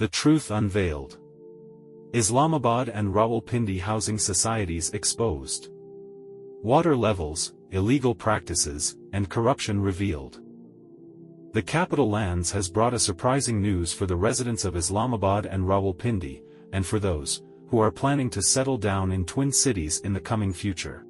The truth unveiled. Islamabad and Rawalpindi housing societies exposed. Water levels, illegal practices, and corruption revealed. The capital lands has brought a surprising news for the residents of Islamabad and Rawalpindi, and for those who are planning to settle down in twin cities in the coming future.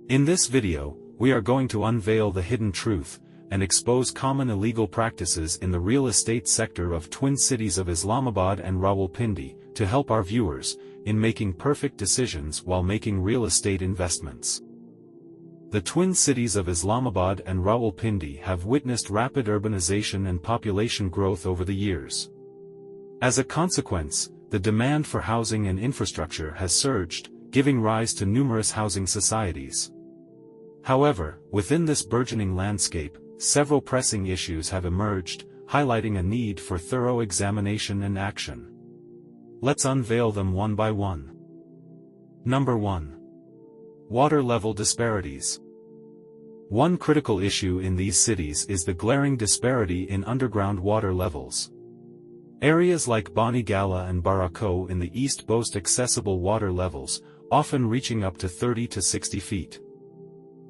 In this video, we are going to unveil the hidden truth, and expose common illegal practices in the real estate sector of twin cities of Islamabad and Rawalpindi, to help our viewers in making perfect decisions while making real estate investments. The twin cities of Islamabad and Rawalpindi have witnessed rapid urbanization and population growth over the years. As a consequence, the demand for housing and infrastructure has surged, giving rise to numerous housing societies. However, within this burgeoning landscape, several pressing issues have emerged, highlighting a need for thorough examination and action. Let's unveil them one by one. Number 1. Water level disparities. One critical issue in these cities is the glaring disparity in underground water levels. Areas like Bani Gala and Barako in the east boast accessible water levels, often reaching up to 30 to 60 feet.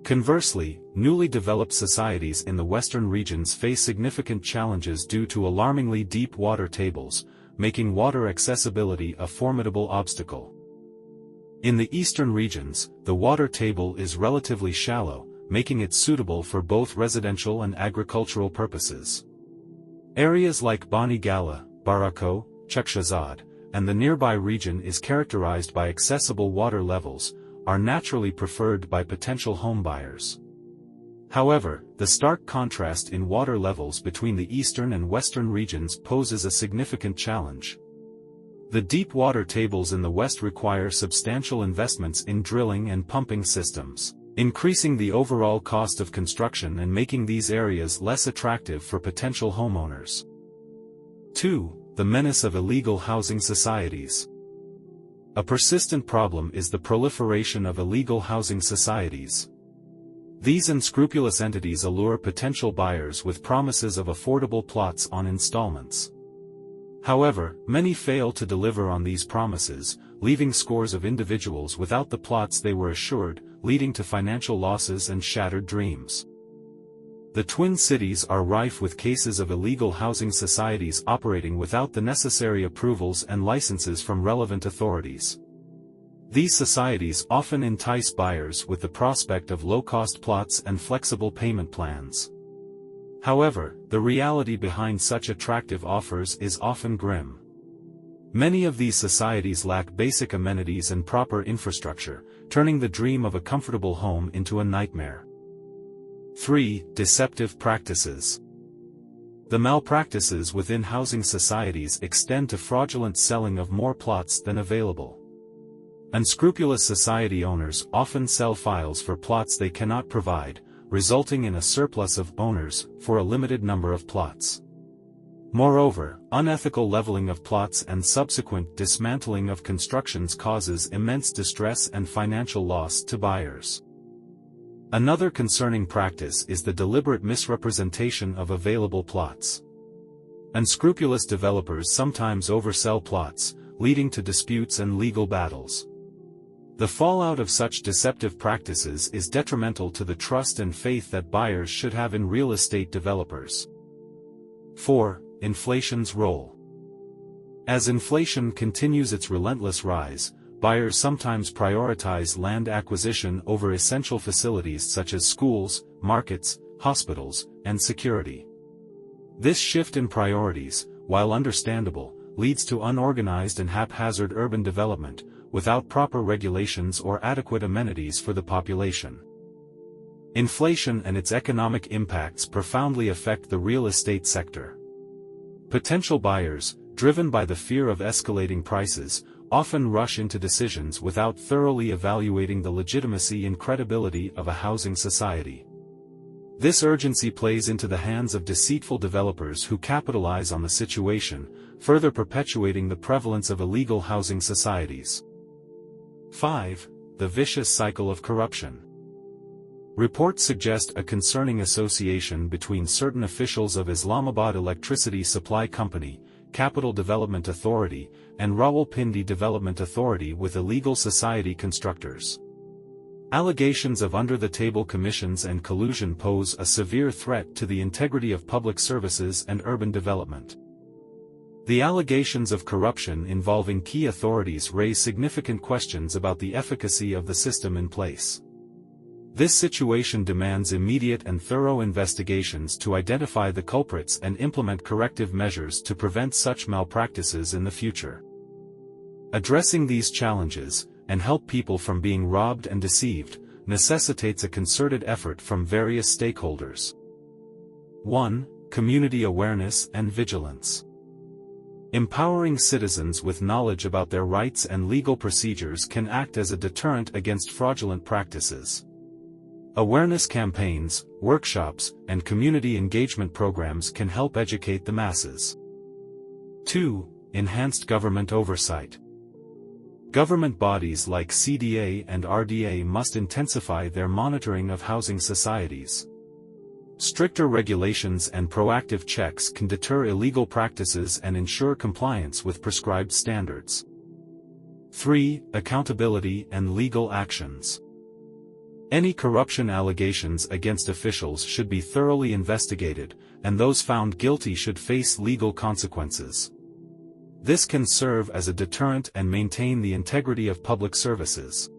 Conversely, newly developed societies in the western regions face significant challenges due to alarmingly deep water tables, making water accessibility a formidable obstacle. In the eastern regions, the water table is relatively shallow, making it suitable for both residential and agricultural purposes. Areas like Bani Gala, Barako, Chakshazad, and the nearby region is characterized by accessible water levels, are naturally preferred by potential homebuyers. However, the stark contrast in water levels between the eastern and western regions poses a significant challenge. The deep water tables in the west require substantial investments in drilling and pumping systems, increasing the overall cost of construction and making these areas less attractive for potential homeowners. 2. The menace of illegal housing societies. A persistent problem is the proliferation of illegal housing societies. These unscrupulous entities allure potential buyers with promises of affordable plots on installments. However, many fail to deliver on these promises, leaving scores of individuals without the plots they were assured, leading to financial losses and shattered dreams. The twin cities are rife with cases of illegal housing societies operating without the necessary approvals and licenses from relevant authorities. These societies often entice buyers with the prospect of low-cost plots and flexible payment plans. However, the reality behind such attractive offers is often grim. Many of these societies lack basic amenities and proper infrastructure, turning the dream of a comfortable home into a nightmare. 3. Deceptive practices. The malpractices within housing societies extend to fraudulent selling of more plots than available. Unscrupulous society owners often sell files for plots they cannot provide, resulting in a surplus of owners for a limited number of plots. Moreover, unethical leveling of plots and subsequent dismantling of constructions causes immense distress and financial loss to buyers. Another concerning practice is the deliberate misrepresentation of available plots. Unscrupulous developers sometimes oversell plots, leading to disputes and legal battles. The fallout of such deceptive practices is detrimental to the trust and faith that buyers should have in real estate developers. 4. Inflation's role. As inflation continues its relentless rise, buyers sometimes prioritize land acquisition over essential facilities such as schools, markets, hospitals, and security. This shift in priorities, while understandable, leads to unorganized and haphazard urban development, without proper regulations or adequate amenities for the population. Inflation and its economic impacts profoundly affect the real estate sector. Potential buyers, driven by the fear of escalating prices, often rush into decisions without thoroughly evaluating the legitimacy and credibility of a housing society. This urgency plays into the hands of deceitful developers who capitalize on the situation, further perpetuating the prevalence of illegal housing societies. 5. The vicious cycle of corruption. Reports suggest a concerning association between certain officials of Islamabad Electricity Supply Company, Capital Development Authority, and Rawalpindi Development Authority with illegal society constructors. Allegations of under-the-table commissions and collusion pose a severe threat to the integrity of public services and urban development. The allegations of corruption involving key authorities raise significant questions about the efficacy of the system in place. This situation demands immediate and thorough investigations to identify the culprits and implement corrective measures to prevent such malpractices in the future. Addressing these challenges, and help people from being robbed and deceived, necessitates a concerted effort from various stakeholders. 1. Community awareness and vigilance. Empowering citizens with knowledge about their rights and legal procedures can act as a deterrent against fraudulent practices. Awareness campaigns, workshops, and community engagement programs can help educate the masses. 2. Enhanced government oversight. Government bodies like CDA and RDA must intensify their monitoring of housing societies. Stricter regulations and proactive checks can deter illegal practices and ensure compliance with prescribed standards. 3. Accountability and legal actions. Any corruption allegations against officials should be thoroughly investigated, and those found guilty should face legal consequences. This can serve as a deterrent and maintain the integrity of public services.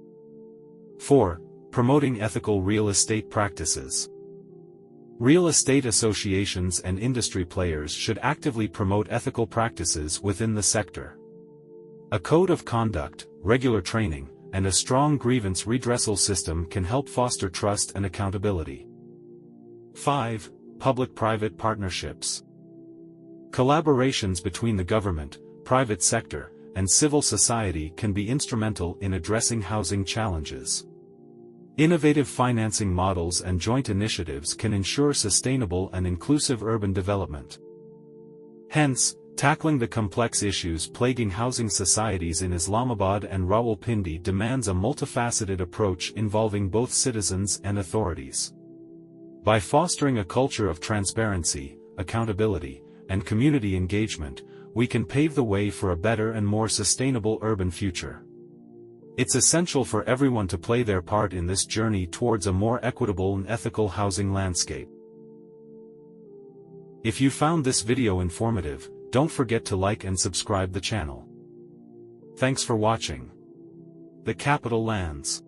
4. Promoting ethical real estate practices. Real estate associations and industry players should actively promote ethical practices within the sector. A code of conduct, regular training, and a strong grievance redressal system can help foster trust and accountability. 5. Public-private partnerships. Collaborations between the government, private sector, and civil society can be instrumental in addressing housing challenges. Innovative financing models and joint initiatives can ensure sustainable and inclusive urban development. Hence, tackling the complex issues plaguing housing societies in Islamabad and Rawalpindi demands a multifaceted approach involving both citizens and authorities. By fostering a culture of transparency, accountability, and community engagement, we can pave the way for a better and more sustainable urban future. It's essential for everyone to play their part in this journey towards a more equitable and ethical housing landscape. If you found this video informative, don't forget to like and subscribe the channel. Thanks for watching. The Capital Lands.